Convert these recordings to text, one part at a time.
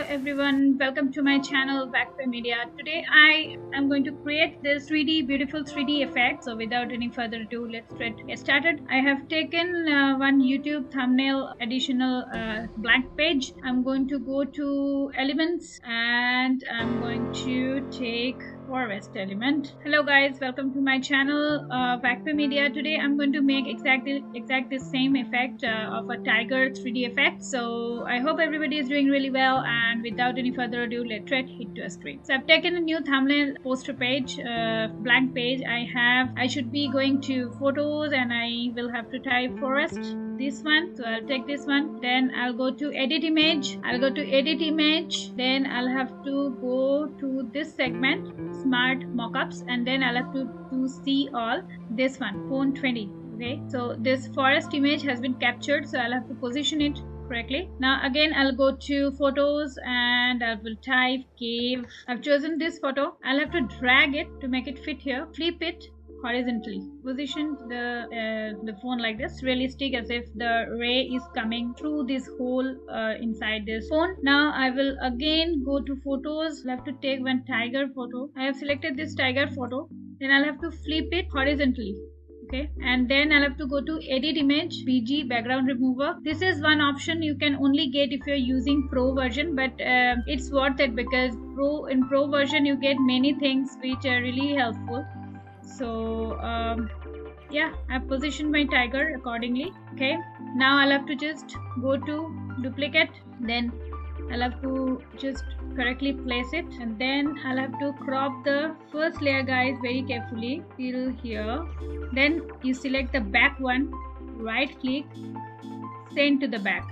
everyone, welcome to my channel VAGPE Media. Today I am going to create this beautiful 3D effect. So without any further ado, let's get started. I have taken one YouTube thumbnail additional blank page. I'm going to go to elements and I'm going to take forest element. Hello guys, welcome to my channel VAGPE Media. Today I'm going to make exactly the same effect of a tiger 3D effect. So I hope everybody is doing really well, and without any further ado, let's hit to a screen. So I've taken a new thumbnail poster page, blank page. I should be going to photos and I will have to type forest, this one. So I'll take this one, then I'll go to edit image. Then I'll have to go to this segment, smart mockups, and then I'll have to see all, this one, phone 20. Okay, so this forest image has been captured, so I'll have to position it correctly. Now again I'll go to photos and I will type cave. I've chosen this photo. I'll have to drag it to make it fit here, flip it horizontally, position the phone like this, realistic, as if the ray is coming through this hole inside this phone. Now I will again go to photos. I'll have to take one tiger photo. I have selected this tiger photo, then I'll have to flip it horizontally. Okay, and then I'll have to go to edit image, BG, background remover. This is one option you can only get if you're using pro version, but it's worth it because in pro version you get many things which are really helpful. So yeah, I've positioned my tiger accordingly. Okay, now I'll have to just go to duplicate, then I'll have to just correctly place it, and then I'll have to crop the first layer, guys, very carefully till here. Then you select the back one, right click, send to the back.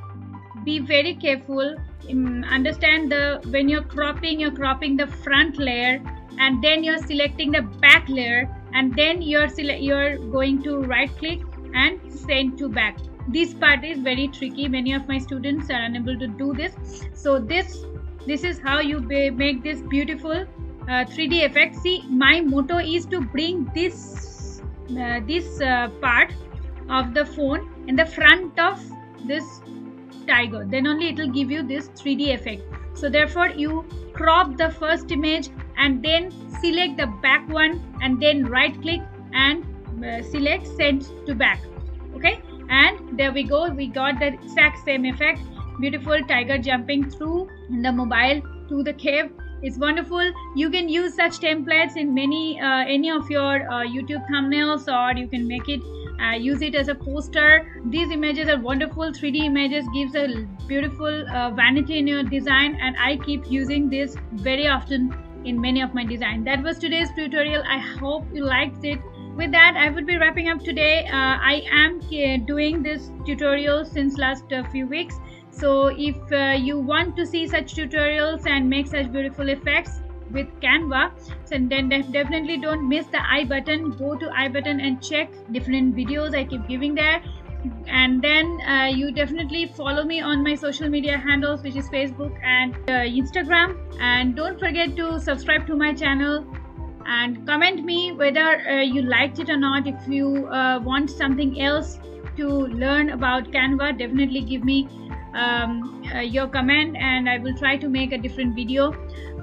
Be very careful. Understand, when you're cropping the front layer, and then you're selecting the back layer, and then you're going to right click and send to back. This part is very tricky. Many of my students are unable to do this. So this is how you make this beautiful 3D effect. See, my motto is to bring this part of the phone in the front of this tiger, then only it will give you this 3D effect. So therefore you crop the first image and then select the back one, and then right click and select send to back. Okay, and there we go, we got the exact same effect. Beautiful tiger jumping through the mobile to the cave. It's wonderful. You can use such templates in any of your YouTube thumbnails, or you can make it use it as a poster. These images are wonderful. 3D images gives a beautiful vanity in your design, and I keep using this very often in many of my design. That was today's tutorial. I hope you liked it. With that, I would be wrapping up today. I am doing this tutorial since last few weeks. So if you want to see such tutorials and make such beautiful effects with Canva, so then definitely don't miss the I button. Go to I button and check different videos I keep giving there. And then you definitely follow me on my social media handles, which is Facebook and Instagram. And don't forget to subscribe to my channel and comment me whether you liked it or not. If you want something else to learn about Canva, definitely give me your comment and I will try to make a different video.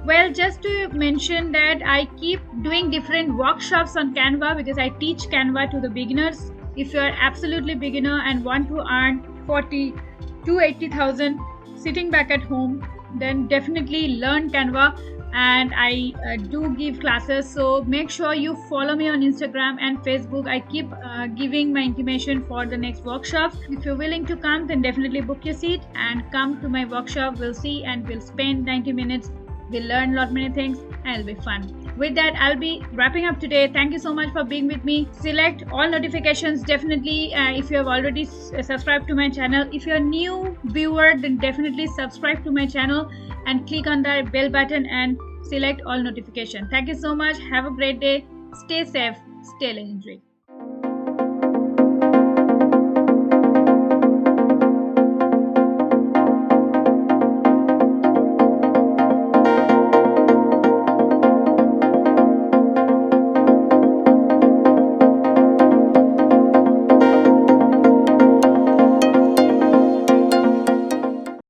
Well, just to mention that I keep doing different workshops on Canva because I teach Canva to the beginners. If you are absolutely beginner and want to earn 40 to 80,000 sitting back at home, then definitely learn Canva. And I do give classes, so make sure you follow me on Instagram and Facebook. I keep giving my intimation for the next workshops. If you're willing to come, then definitely book your seat and come to my workshop. We'll see and we'll spend 90 minutes. We'll learn a lot many things and it'll be fun. With that, I'll be wrapping up today. Thank you so much for being with me. Select all notifications definitely if you have already subscribed to my channel. If you're a new viewer, then definitely subscribe to my channel and click on the bell button and select all notifications. Thank you so much. Have a great day. Stay safe. Stay legendary.